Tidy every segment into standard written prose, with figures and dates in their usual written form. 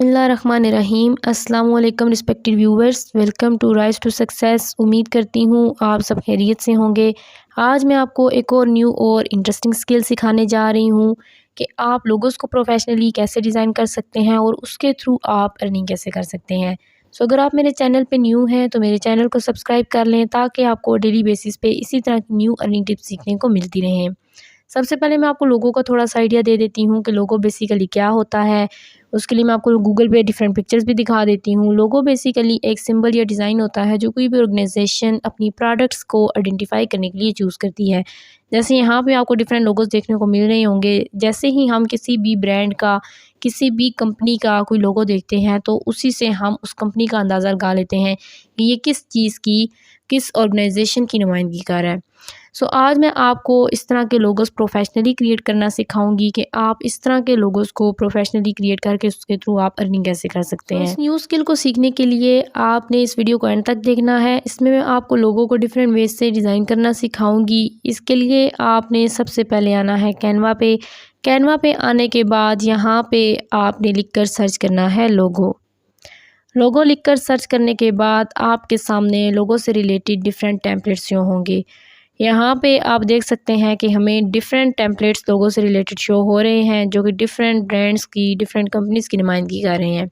बिस्मिल्लाहिर्रहमानिर्रहीम। अस्सलाम वालेकुम respected viewers, welcome to rise to success. उम्मीद करती हूँ आप सब खैरियत से होंगे। आज मैं आपको एक और न्यू और इंटरेस्टिंग स्किल सिखाने जा रही हूँ कि आप लोगोस को प्रोफेशनली कैसे डिज़ाइन कर सकते हैं और उसके थ्रू आप अर्निंग कैसे कर सकते हैं। सो अगर आप मेरे चैनल पे न्यू हैं तो मेरे चैनल को सब्सक्राइब कर लें ताकि आपको डेली बेसिस पे इसी तरह की न्यू अर्निंग टिप्स सीखने को मिलती रहें। सबसे पहले मैं आपको लोगो का थोड़ा-सा आइडिया दे देती हूँ कि लोगो बेसिकली क्या होता है। उसके लिए मैं आपको गूगल पे डिफरेंट पिक्चर्स भी दिखा देती हूँ। लोगो बेसिकली एक सिंबल या डिज़ाइन होता है जो कोई भी ऑर्गेनाइजेशन अपनी प्रोडक्ट्स को आइडेंटिफाई करने के लिए चूज़ करती है। जैसे यहाँ पे आपको डिफरेंट लोगोज़ देखने को मिल रहे होंगे। जैसे ही हम किसी भी ब्रांड का, किसी भी कंपनी का कोई लोगो देखते हैं तो उसी से हम उस कंपनी का अंदाज़ा लगा लेते हैं कि ये किस चीज़ की, किस ऑर्गेनाइजेशन की नुमाइंदगी कर रहा है। सो आज मैं आपको इस तरह के लोगोस प्रोफेशनली क्रिएट करना सिखाऊंगी कि आप इस तरह के लोगोस को प्रोफेशनली क्रिएट करके उसके थ्रू आप अर्निंग कैसे कर सकते हैं। इस न्यू स्किल को सीखने के लिए आपने इस वीडियो को एंड तक देखना है। इसमें मैं आपको लोगों को डिफरेंट वेज से डिज़ाइन करना सिखाऊंगी। इसके लिए आपने सबसे पहले आना है कैनवा पे। कैनवा पे आने के बाद यहाँ पे आपने लिख कर सर्च करना है लोगो। लोगो लिखकर सर्च करने के बाद आपके सामने लोगो से रिलेटेड डिफरेंट टेम्पलेट्स शो होंगे। यहाँ पे आप देख सकते हैं कि हमें डिफरेंट टेम्पलेट्स लोगों से रिलेटेड शो हो रहे हैं जो कि डिफरेंट ब्रांड्स की, डिफरेंट कंपनीज़ की नुमाइंदगी कर रहे हैं।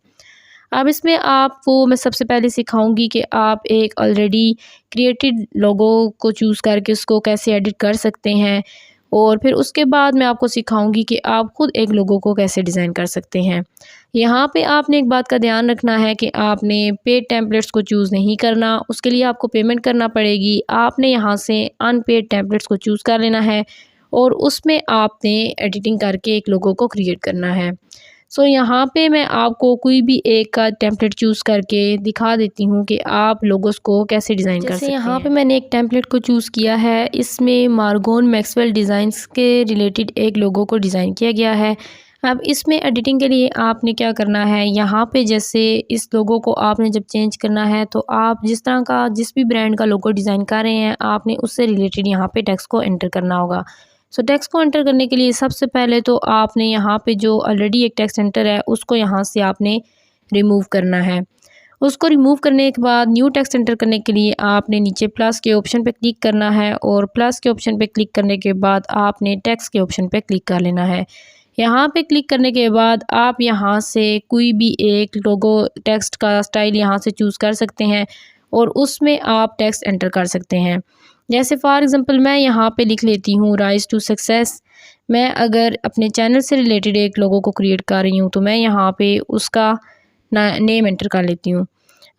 अब इसमें आपको मैं सबसे पहले सिखाऊंगी कि आप एक ऑलरेडी क्रिएटेड लोगो को चूज़ करके उसको कैसे एडिट कर सकते हैं और फिर उसके बाद मैं आपको सिखाऊंगी कि आप खुद एक लोगो को कैसे डिज़ाइन कर सकते हैं। यहाँ पे आपने एक बात का ध्यान रखना है कि आपने पेड टेम्पलेट्स को चूज़ नहीं करना, उसके लिए आपको पेमेंट करना पड़ेगी। आपने यहाँ से अनपेड टेम्पलेट्स को चूज़ कर लेना है और उसमें आपने एडिटिंग करके एक लोगो को क्रिएट करना है। सो यहाँ पे मैं आपको कोई भी एक का टेम्पलेट चूज़ करके दिखा देती हूँ कि आप लोगोस को कैसे डिज़ाइन कर सकते हैं। यहाँ पे मैंने एक टेम्पलेट को चूज़ किया है। इसमें मार्गोन मैक्सवेल डिज़ाइंस के रिलेटेड एक लोगो को डिज़ाइन किया गया है। अब इसमें एडिटिंग के लिए आपने क्या करना है, यहाँ पे जैसे इस लोगो को आपने जब चेंज करना है तो आप जिस तरह का, जिस भी ब्रांड का लोगो डिज़ाइन कर रहे हैं, आपने उससे रिलेटेड यहाँ पे टेक्स्ट को एंटर करना होगा। सो टेक्स्ट को एंटर करने के लिए सबसे पहले तो आपने यहाँ पे जो ऑलरेडी एक टेक्स्ट एंटर है उसको यहाँ से आपने रिमूव करना है। उसको रिमूव करने के बाद न्यू टेक्स्ट एंटर करने के लिए आपने नीचे प्लस के ऑप्शन पे क्लिक करना है और प्लस के ऑप्शन पे क्लिक करने के बाद आपने टेक्स्ट के ऑप्शन पे क्लिक कर लेना है। यहाँ पे क्लिक करने के बाद आप यहाँ से कोई भी एक लोगो टेक्स्ट का स्टाइल यहाँ से चूज़ कर सकते हैं और उसमें आप टेक्स्ट एंटर कर सकते हैं। जैसे फॉर एग्ज़ाम्पल मैं यहाँ पे लिख लेती हूँ राइज टू सक्सेस। मैं अगर अपने चैनल से रिलेटेड एक लोगो को क्रिएट कर रही हूँ तो मैं यहाँ पे उसका नेम एंटर कर लेती हूँ।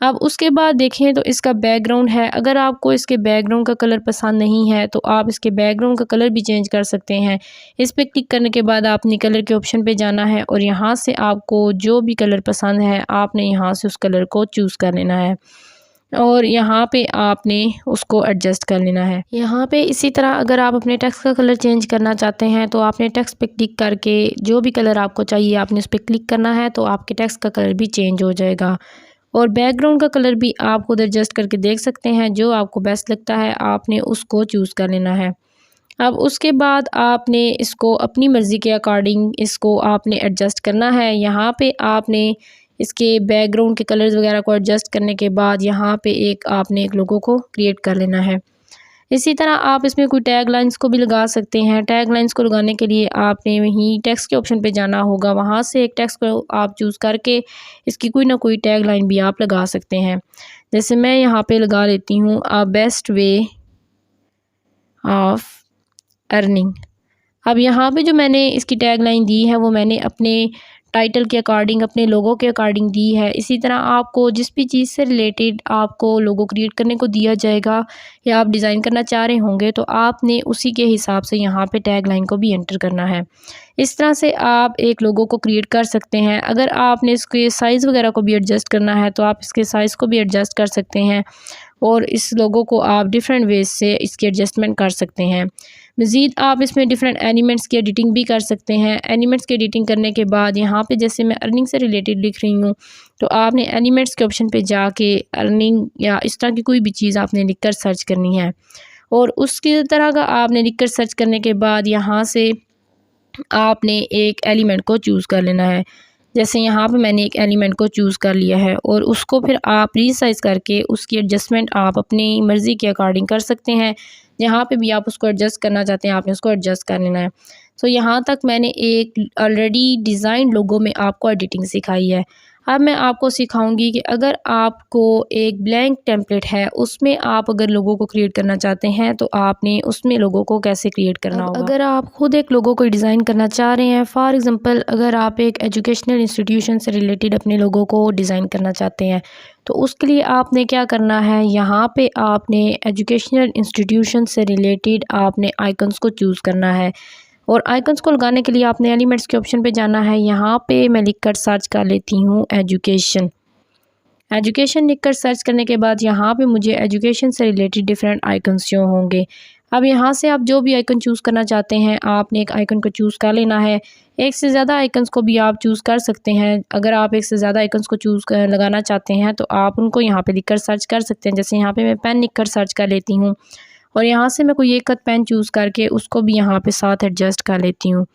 अब उसके बाद देखें तो इसका बैकग्राउंड है। अगर आपको इसके बैकग्राउंड का कलर पसंद नहीं है तो आप इसके बैकग्राउंड का कलर भी चेंज कर सकते हैं। इस पर क्लिक करने के बाद आपने कलर के ऑप्शन पे जाना है और यहाँ से आपको जो भी कलर पसंद है आपने यहाँ से उस कलर को चूज़ कर लेना है और यहाँ पे आपने उसको एडजस्ट कर लेना है। यहाँ पे इसी तरह अगर आप अपने टेक्स्ट का कलर चेंज करना चाहते हैं तो आपने टेक्स्ट पे क्लिक करके जो भी कलर आपको चाहिए आपने उस पर क्लिक करना है तो आपके टेक्स्ट का कलर भी चेंज हो जाएगा। और बैकग्राउंड का कलर भी आप खुद एडजस्ट करके देख सकते हैं, जो आपको बेस्ट लगता है आपने उसको चूज़ कर लेना है। अब उसके बाद आपने इसको अपनी मर्ज़ी के अकॉर्डिंग इसको आपने एडजस्ट करना है। यहाँ पे आपने इसके बैकग्राउंड के कलर्स वगैरह को एडजस्ट करने के बाद यहाँ पे आपने एक लोगो को क्रिएट कर लेना है। इसी तरह आप इसमें कोई टैग लाइन्स को भी लगा सकते हैं। टैग लाइन्स को लगाने के लिए आपने वहीं टेक्स्ट के ऑप्शन पे जाना होगा, वहाँ से एक टेक्स्ट को आप चूज़ करके इसकी कोई ना कोई टैग लाइन भी आप लगा सकते हैं। जैसे मैं यहाँ पे लगा लेती हूँ a best way of earning. अब यहाँ पे जो मैंने इसकी टैग लाइन दी है वो मैंने अपने टाइटल के अकॉर्डिंग, अपने लोगों के अकॉर्डिंग दी है। इसी तरह आपको जिस भी चीज़ से रिलेटेड आपको लोगो क्रिएट करने को दिया जाएगा या आप डिज़ाइन करना चाह रहे होंगे तो आपने उसी के हिसाब से यहाँ पे टैग लाइन को भी एंटर करना है। इस तरह से आप एक लोगो को क्रिएट कर सकते हैं। अगर आपने इसके साइज़ वगैरह को भी एडजस्ट करना है तो आप इसके साइज़ को भी एडजस्ट कर सकते हैं और इस लोगो को आप डिफरेंट वेज से इसकी एडजस्टमेंट कर सकते हैं। मज़ीद आप इसमें डिफरेंट एनिमेंट्स की एडिटिंग भी कर सकते हैं। एनिमेंट्स की एडिटिंग करने के बाद यहाँ पे जैसे मैं अर्निंग से रिलेटेड लिख रही हूँ तो आपने एनिमेंट्स के ऑप्शन पे जाके अर्निंग या इस तरह की कोई भी चीज़ आपने लिख कर सर्च करनी है और उसकी तरह का आपने लिख कर सर्च करने के बाद यहाँ से आपने एक एलिमेंट को चूज़ कर लेना है। जैसे यहाँ पे मैंने एक एलिमेंट को चूज़ कर लिया है और उसको फिर आप रीसाइज़ करके उसकी एडजस्टमेंट आप अपनी मर्ज़ी के अकॉर्डिंग कर सकते हैं। जहाँ पे भी आप उसको एडजस्ट करना चाहते हैं आपने उसको एडजस्ट कर लेना है। सो यहाँ तक मैंने एक ऑलरेडी डिज़ाइन लोगो में आपको एडिटिंग सिखाई है। अब मैं आपको सिखाऊंगी कि अगर आपको एक ब्लैंक टेम्पलेट है उसमें आप अगर लोगों को क्रिएट करना चाहते हैं तो आपने उसमें लोगों को कैसे क्रिएट करना होगा। अगर आप खुद एक लोगो को डिज़ाइन करना चाह रहे हैं, फॉर एग्ज़ाम्पल अगर आप एक एजुकेशनल इंस्टीट्यूशन से रिलेटेड अपने लोगों को डिज़ाइन करना चाहते हैं तो उसके लिए आपने क्या करना है, यहाँ पे आपने एजुकेशनल इंस्टीट्यूशन से रिलेटेड आपने आइकन्स को चूज़ करना है और आइकन्स को लगाने के लिए आपने एलिमेंट्स के ऑप्शन पे जाना है। यहाँ पे मैं लिखकर सर्च कर लेती हूँ एजुकेशन। एजुकेशन लिखकर सर्च करने के बाद यहाँ पे मुझे एजुकेशन से रिलेटेड डिफरेंट आइकन्स शो होंगे। अब यहाँ से आप जो भी आइकन चूज़ करना चाहते हैं आपने एक आइकन को चूज़ कर लेना है। एक से ज़्यादा आइकन्स को भी आप चूज़ कर सकते हैं। अगर आप एक से ज़्यादा आइकन्स को चूज़ कर लगाना चाहते हैं तो आप उनको यहाँ पे लिखकर सर्च कर सकते हैं। जैसे यहाँ पे मैं पेन लिखकर सर्च कर लेती हूँ और यहाँ से मैं कोई एक पेन चूज़ करके उसको भी यहाँ पे साथ एडजस्ट कर लेती हूँ।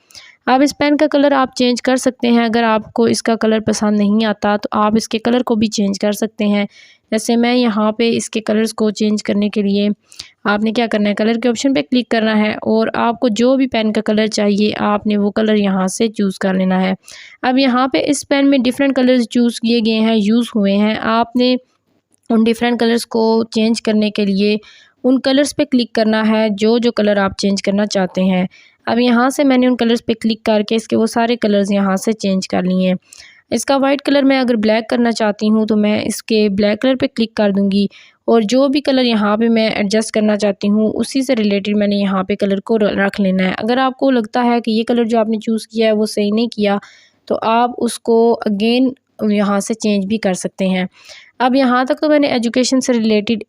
अब इस पेन का कलर आप चेंज कर सकते हैं। अगर आपको इसका कलर पसंद नहीं आता तो आप इसके कलर को भी चेंज कर सकते हैं। जैसे मैं यहाँ पे इसके कलर्स को चेंज करने के लिए आपने क्या करना है, कलर के ऑप्शन पे क्लिक करना है और आपको जो भी पेन का कलर चाहिए आपने वो कलर यहाँ से चूज़ कर लेना है। अब यहाँ पे इस पेन में डिफरेंट कलर्स चूज़ किए गए हैं, यूज़ हुए हैं। आपने उन डिफरेंट कलर्स को चेंज करने के लिए उन कलर्स पे क्लिक करना है जो जो कलर आप चेंज करना चाहते हैं। अब यहाँ से मैंने उन कलर्स पे क्लिक करके इसके वो सारे कलर्स यहाँ से चेंज कर लिए हैं। इसका वाइट कलर मैं अगर ब्लैक करना चाहती हूँ तो मैं इसके ब्लैक कलर पे क्लिक कर दूँगी और जो भी कलर यहाँ पे मैं एडजस्ट करना चाहती हूँ उसी से रिलेटेड मैंने यहाँ पे कलर को रख लेना है। अगर आपको लगता है कि ये कलर जो आपने चूज़ किया है वो सही नहीं किया तो आप उसको अगेन यहाँ से चेंज भी कर सकते हैं। अब यहाँ तक तो मैंने एजुकेशन से रिलेटेड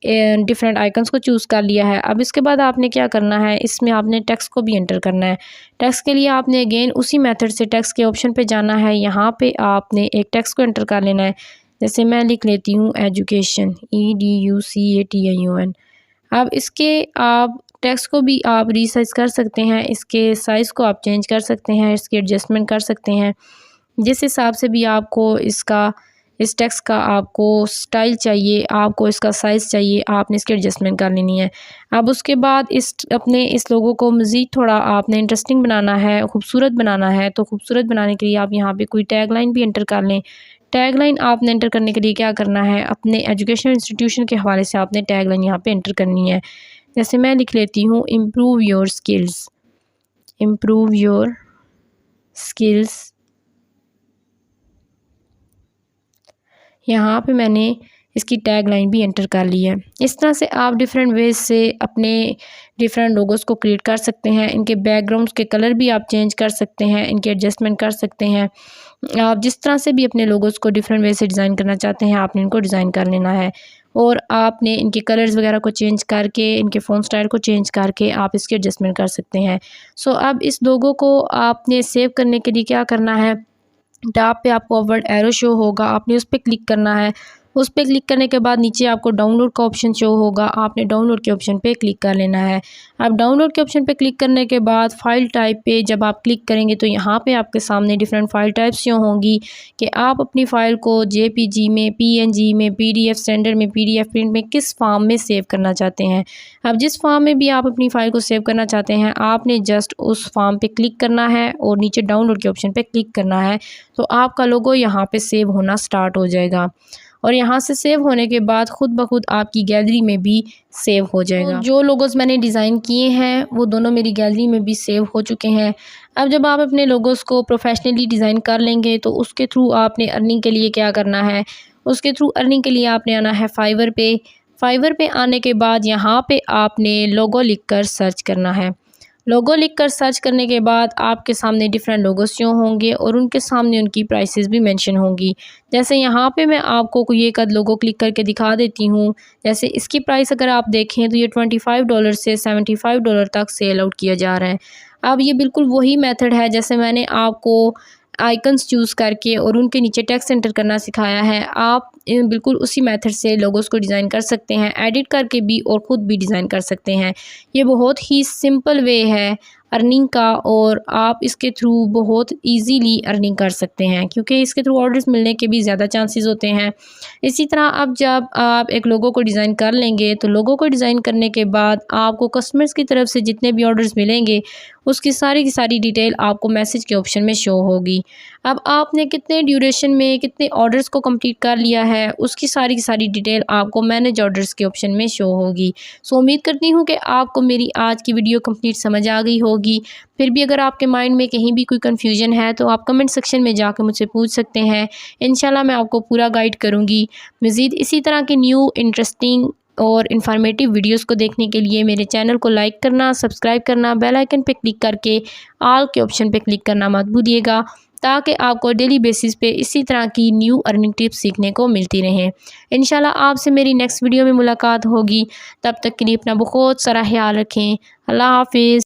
डिफरेंट आइकन्स को चूज़ कर लिया है। अब इसके बाद आपने क्या करना है, इसमें आपने टेक्स्ट को भी एंटर करना है। टेक्स्ट के लिए आपने अगेन उसी मेथड से टेक्स्ट के ऑप्शन पे जाना है। यहाँ पे आपने एक टेक्स्ट को एंटर कर लेना है। जैसे मैं लिख लेती हूँ एजुकेशन, EDUCATION। अब इसके आप टेक्स्ट को भी आप रीसाइज़ कर सकते हैं, इसके साइज़ को आप चेंज कर सकते हैं, इसकी एडजस्टमेंट कर सकते हैं जिस हिसाब से भी आपको इस टेक्स्ट का आपको स्टाइल चाहिए, आपको इसका साइज़ चाहिए, आपने इसकी एडजस्टमेंट कर लेनी है। अब उसके बाद इस लोगो को मज़ीद थोड़ा आपने इंटरेस्टिंग बनाना है, खूबसूरत बनाना है, तो खूबसूरत बनाने के लिए आप यहाँ पे कोई टैगलाइन भी एंटर कर लें। टैगलाइन आपने एंटर करने के लिए क्या करना है, अपने एजुकेशनल इंस्टीट्यूशन के हवाले से आपने टैगलाइन यहाँ पे एंटर करनी है। जैसे मैं लिख लेती हूँ improve your skills, improve your skills. यहाँ पे मैंने इसकी टैग लाइन भी एंटर कर ली है। इस तरह से आप डिफरेंट वेज से अपने डिफरेंट लोगोस को क्रिएट कर सकते हैं। इनके बैकग्राउंड्स के कलर भी आप चेंज कर सकते हैं, इनकी एडजस्टमेंट कर सकते हैं। आप जिस तरह से भी अपने लोगोस को डिफरेंट वे से डिज़ाइन करना चाहते हैं आपने इनको डिज़ाइन कर लेना है और आपने इनके कलर्स वगैरह को चेंज करके, इनके फ़ॉन्ट स्टाइल को चेंज करके आप इसकी एडजस्टमेंट कर सकते हैं। सो अब इस लोगो को आपने सेव करने के लिए क्या करना है, टॉप पे आपको अपवर्ड एरो शो होगा, आपने उस पर क्लिक करना है। उस पर क्लिक करने के बाद नीचे आपको डाउनलोड का ऑप्शन शो होगा, आपने डाउनलोड के ऑप्शन पे क्लिक कर लेना है। अब डाउनलोड के ऑप्शन पे क्लिक करने के बाद फ़ाइल टाइप पे जब आप क्लिक करेंगे तो यहाँ पे आपके सामने डिफरेंट फ़ाइल टाइप्स शो होंगी कि आप अपनी फ़ाइल को JPG में, PNG में, PDF स्टैंडर्ड में, PDF प्रिंट में किस फॉर्म में सेव करना चाहते हैं। अब जिस फॉर्म में भी आप अपनी फ़ाइल को सेव करना चाहते हैं आपने जस्ट उस फॉर्म पे क्लिक करना है और नीचे डाउनलोड के ऑप्शन पे क्लिक करना है तो आपका लोगो यहाँ पे सेव होना स्टार्ट हो जाएगा और यहाँ से सेव होने के बाद खुद ब खुद आपकी गैलरी में भी सेव हो जाएगा। तो जो लोगोस मैंने डिज़ाइन किए हैं वो दोनों मेरी गैलरी में भी सेव हो चुके हैं। अब जब आप अपने लोगोस को प्रोफेशनली डिज़ाइन कर लेंगे तो उसके थ्रू आपने अर्निंग के लिए क्या करना है, उसके थ्रू अर्निंग के लिए आपने आना है फाइवर पे। फाइवर पे आने के बाद यहाँ पे आपने लोगो लिखकर सर्च करना है। लोगो लिखकर सर्च करने के बाद आपके सामने डिफरेंट लोगोस शो होंगे और उनके सामने उनकी प्राइसेस भी मेंशन होंगी। जैसे यहाँ पे मैं आपको कोई एक आध लोगो क्लिक करके दिखा देती हूँ। जैसे इसकी प्राइस अगर आप देखें तो ये $25 से $75 तक सेल आउट किया जा रहा है। अब ये बिल्कुल वही मेथड है जैसे मैंने आपको आइकन्स चूज़ करके और उनके नीचे टेक्स्ट एंटर करना सिखाया है। आप बिल्कुल उसी मेथड से लोगोस को डिज़ाइन कर सकते हैं, एडिट करके भी और ख़ुद भी डिज़ाइन कर सकते हैं। ये बहुत ही सिंपल वे है अर्निंग का, और आप इसके थ्रू बहुत ईजीली अर्निंग कर सकते हैं, क्योंकि इसके थ्रू ऑर्डर्स मिलने के भी ज़्यादा चांसेस होते हैं। इसी तरह अब जब आप एक लोगो को डिज़ाइन कर लेंगे तो लोगो को डिज़ाइन करने के बाद आपको कस्टमर्स की तरफ से जितने भी ऑर्डर्स मिलेंगे उसकी सारी की सारी डिटेल आपको मैसेज के ऑप्शन में शो होगी। अब आपने कितने ड्यूरेशन में कितने ऑर्डर्स को कंप्लीट कर लिया है उसकी सारी की सारी डिटेल आपको मैनेज ऑर्डर्स के ऑप्शन में शो होगी। सो उम्मीद करती हूँ कि आपको मेरी आज की वीडियो कंप्लीट समझ आ गई होगी। फिर भी अगर आपके माइंड में कहीं भी कोई कन्फ्यूजन है तो आप कमेंट सेक्शन में जाकर मुझसे पूछ सकते हैं। इंशाल्लाह मैं आपको पूरा गाइड करूँगी। मज़ीद इसी तरह के न्यू इंटरेस्टिंग और इन्फॉर्मेटिव वीडियोस को देखने के लिए मेरे चैनल को लाइक करना, सब्सक्राइब करना, बेल आइकन पे क्लिक करके ऑल के ऑप्शन पे क्लिक करना मत भूलिएगा, ताकि आपको डेली बेसिस पे इसी तरह की न्यू अर्निंग टिप्स सीखने को मिलती रहें। इंशाल्लाह आपसे मेरी नेक्स्ट वीडियो में मुलाकात होगी। तब तक के लिए अपना बहुत सारा ख्याल रखें। अल्लाह हाफिज़।